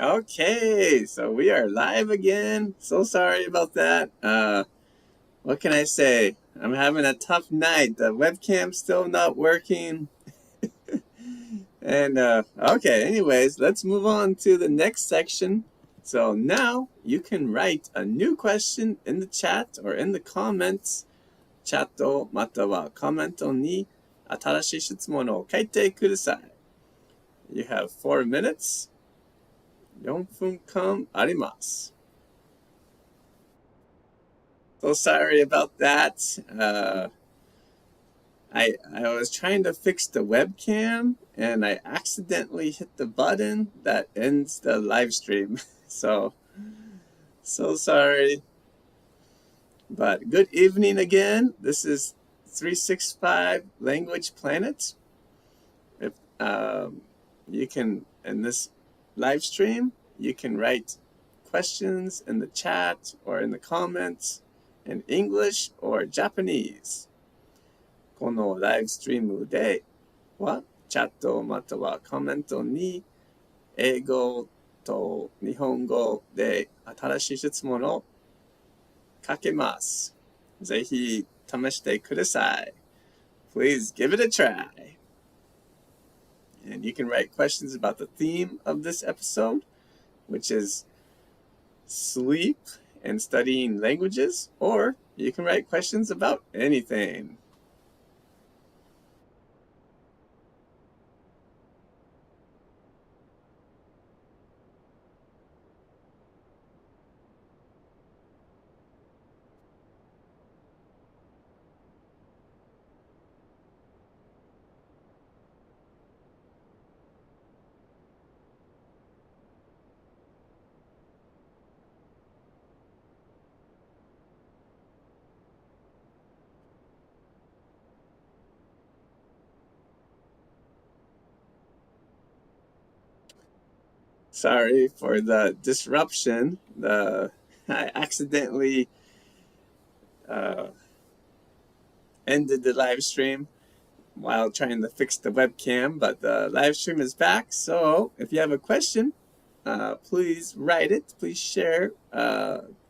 Okay, so we are live again. So sorry about that. What can I say? I'm having a tough night. The webcam's still not working. And okay, anyways, let's move on to the next section. So now you can write a new question in the chat or in the comments. チャットまたはコメントに新しい質問を書いてください。You have 4 minutes. 4分間あります。So sorry about that. I was trying to fix the webcam and I accidentally hit the button that ends the live stream. So sorry. But good evening again. This is 365 Language Planet. If you can, in this live stream, you can write questions in the chat or in the comments in English or Japanese. このライブストリームではチャットまたはコメントに英語と日本語で新しい質問を書けます。ぜひ試してください。Please give it a try. And you can write questions about the theme of this episode, which is sleep and studying languages, or you can write questions about anything. Sorry for the disruption. I accidentally ended the live stream while trying to fix the webcam, but the live stream is back. So if you have a question, please write it. Please share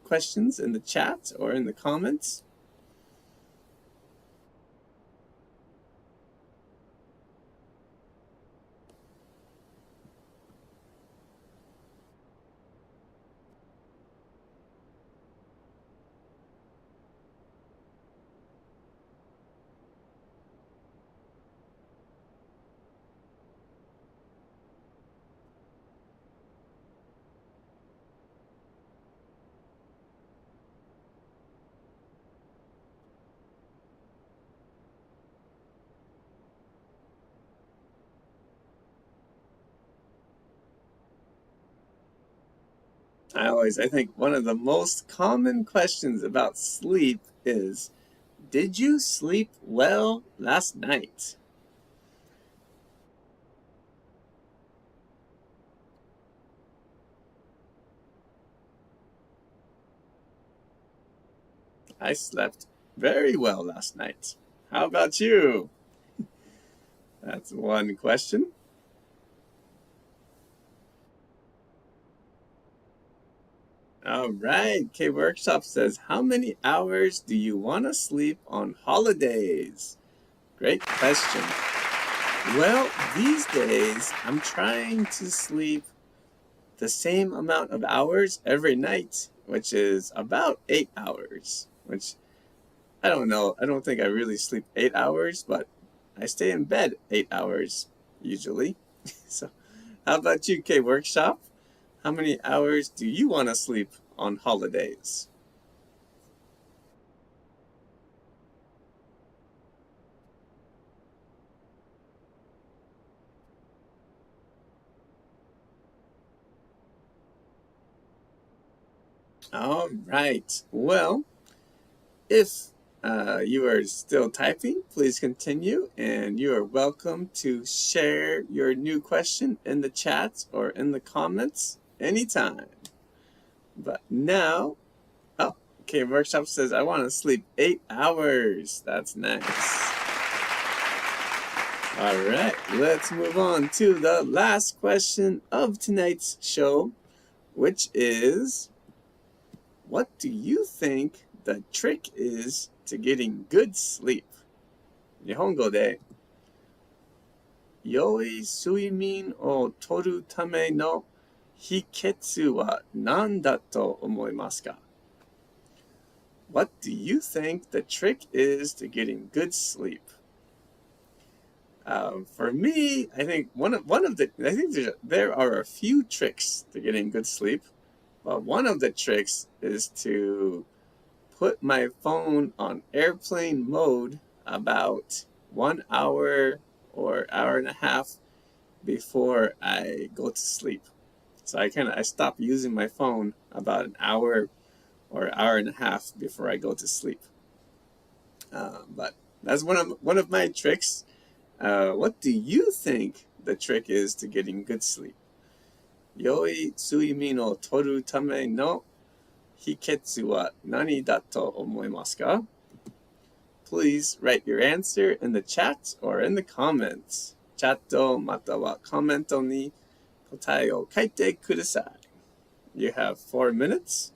questions in the chat or in the comments. I think one of the most common questions about sleep is, did you sleep well last night? I slept very well last night. How about you? That's one question. All right, K-Workshop says, how many hours do you want to sleep on holidays? Great question. Well, these days, I'm trying to sleep the same amount of hours every night, which is about 8 hours, which I don't know. I don't think I really sleep 8 hours, but I stay in bed 8 hours usually. So how about you, K-Workshop? How many hours do you want to sleep on holidays? All right. Well, if you are still typing, please continue, and you are welcome to share your new question in the chat or in the comments anytime. But now, okay, Workshop says, I want to sleep 8 hours. That's nice. All right, let's move on to the last question of tonight's show. which is, what do you think the trick is to getting good sleep? 日本語で、良い睡眠をとるための秘訣は何だと思いますか? What do you think the trick is to getting good sleep? For me, I think there are a few tricks to getting good sleep, but one of the tricks is to put my phone on airplane mode about 1 hour or hour and a half before I go to sleep. So I stop using my phone about an hour or hour and a half before I go to sleep. But that's one of my tricks. What do you think the trick is to getting good sleep? 良い睡眠をとるための秘訣は何だと思いますか? Please write your answer in the chat or in the comments. チャットまたはコメントに答えを書いてください. You have 4 minutes.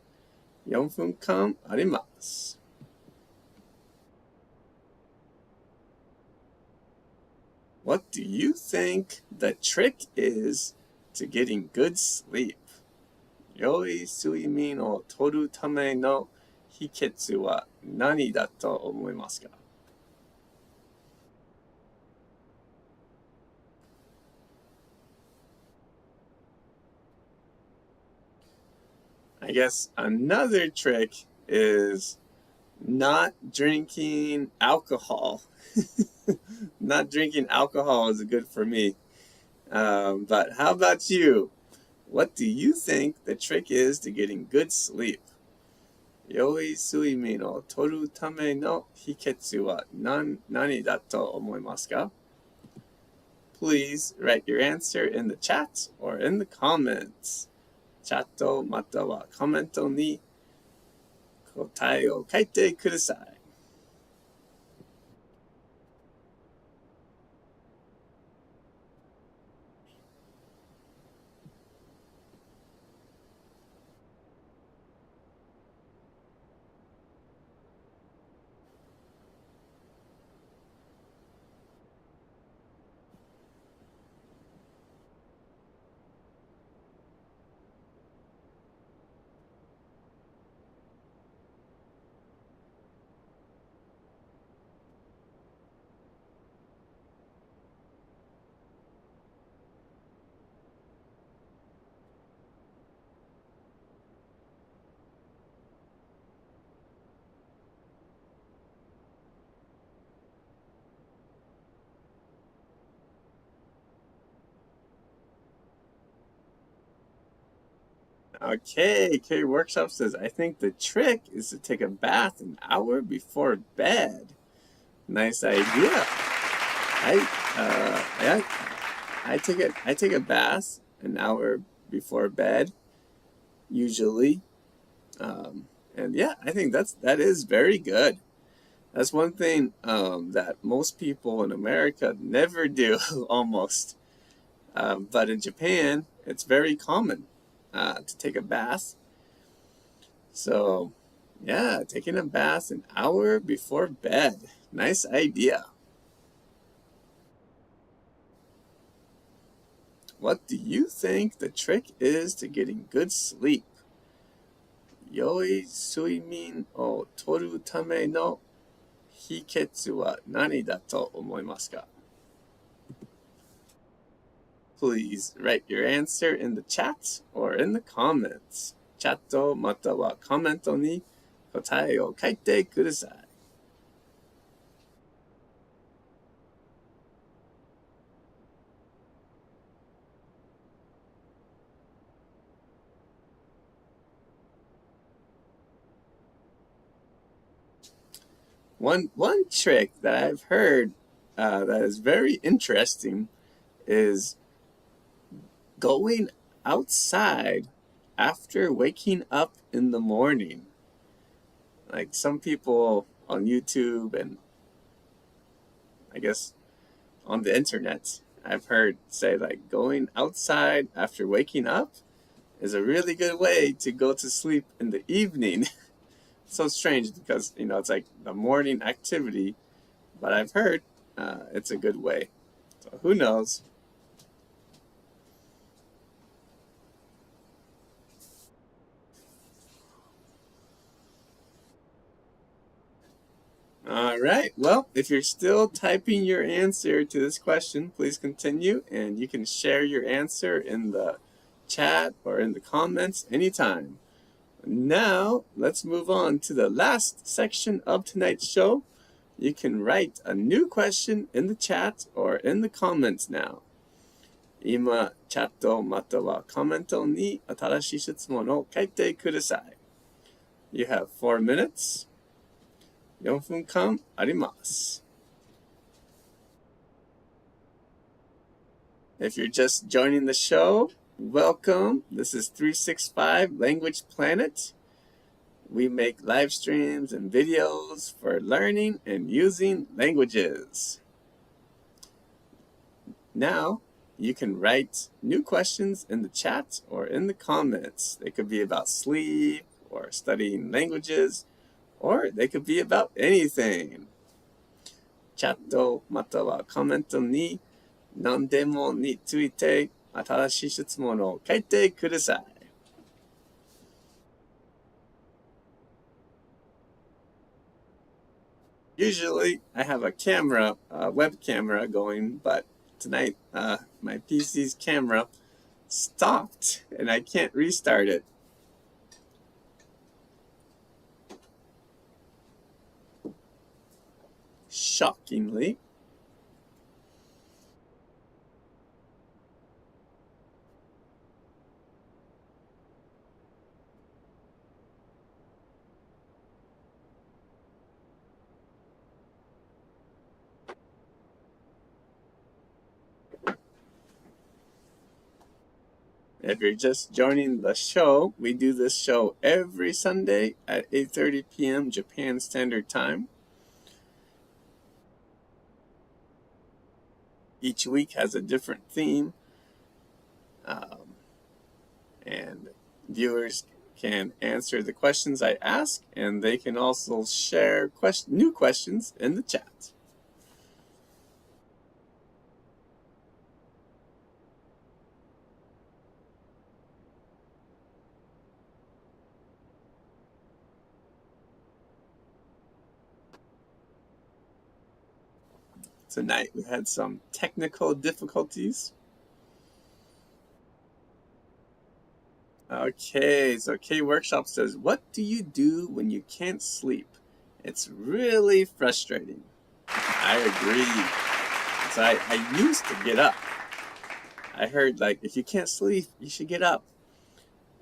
4分間あります. What do you think the trick is to getting good sleep? 良い睡眠をとるための秘訣は何だと思いますか? I guess another trick is not drinking alcohol. Not drinking alcohol is good for me. But how about you? What do you think the trick is to getting good sleep? 良い睡眠をとるための秘訣は何だと思いますか? Please write your answer in the chat or in the comments. チャットまたはコメントに答えを書いてください. Okay, K Workshop says, I think the trick is to take a bath an hour before bed. Nice idea. I take a bath an hour before bed, usually. And yeah, I think that is very good. That's one thing that most people in America never do, almost. But in Japan, it's very common to take a bath. So, yeah, taking a bath an hour before bed. Nice idea. What do you think the trick is to getting good sleep? 良い睡眠をとるための秘訣は何だと思いますか? Please write your answer in the chat or in the comments. チャットまたはコメントに答えを書いてください. One trick that I've heard that is very interesting is going outside after waking up in the morning. Like some people on YouTube and I guess on the internet, I've heard say like going outside after waking up is a really good way to go to sleep in the evening. So strange because, it's like the morning activity, but I've heard it's a good way. So who knows? All right. Well, if you're still typing your answer to this question, please continue, and you can share your answer in the chat or in the comments anytime. Now, let's move on to the last section of tonight's show. You can write a new question in the chat or in the comments now. 今、チャットまたはコメントに新しい質問を書いてください。You have 4 minutes. 4分間あります。If you're just joining the show, welcome. This is 365 Language Planet. We make live streams and videos for learning and using languages. Now, you can write new questions in the chat or in the comments. They could be about sleep or studying languages, or they could be about anything. チャットまたはコメントに何でもについて新しい質問を書いてください。Usually, I have a camera, a web camera going, but tonight my PC's camera stopped and I can't restart it. Shockingly. If you're just joining the show, we do this show every Sunday at 8:30 p.m. Japan Standard Time. Each week has a different theme, and viewers can answer the questions I ask, and they can also share new questions in the chat. Tonight we had some technical difficulties. Okay, so K Workshop says, what do you do when you can't sleep? It's really frustrating. I agree. So I used to get up. I heard, like, if you can't sleep, you should get up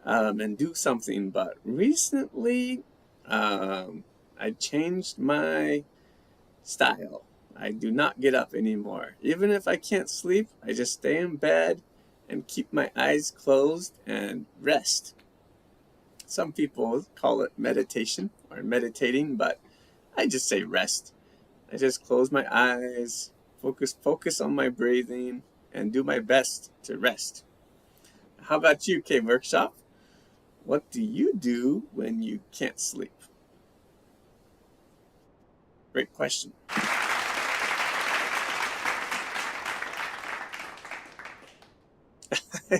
and do something. But recently, I changed my style. I do not get up anymore. Even if I can't sleep, I just stay in bed and keep my eyes closed and rest. Some people call it meditation or meditating, but I just say rest. I just close my eyes, focus on my breathing, and do my best to rest. How about you, K Workshop? What do you do when you can't sleep? Great question.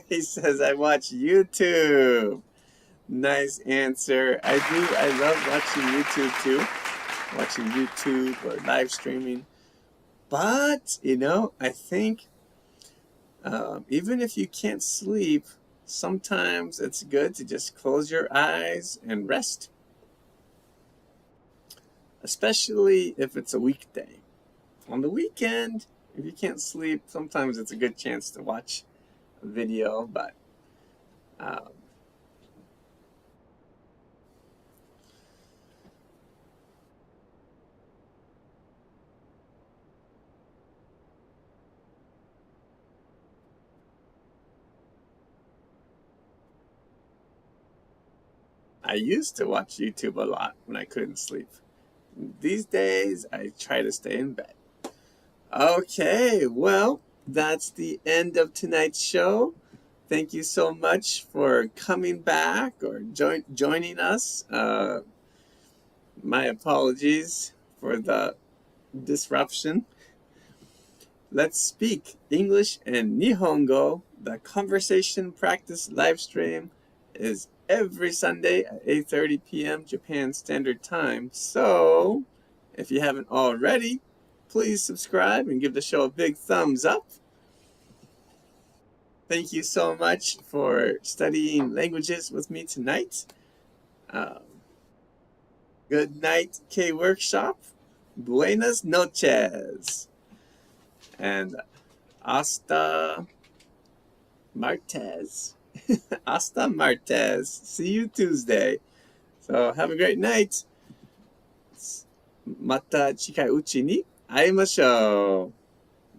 He says, I watch YouTube. Nice answer. I do. I love watching YouTube too. Watching YouTube or live streaming. But, I think even if you can't sleep, sometimes it's good to just close your eyes and rest. Especially if it's a weekday. On the weekend, if you can't sleep, sometimes it's a good chance to watch a video, but I used to watch YouTube a lot when I couldn't sleep. These days, I try to stay in bed. Okay, well, that's the end of tonight's show. thank you so much for coming back or joining us. My apologies for the disruption. Let's speak English and Nihongo. The conversation practice live stream is every Sunday at 8:30 p.m. Japan Standard Time. So, if you haven't already, please subscribe and give the show a big thumbs up. Thank you so much for studying languages with me tonight. Good night, K-Workshop. Buenas noches. And hasta martes. Hasta martes. See you Tuesday. So have a great night. また近いうちに会いましょう。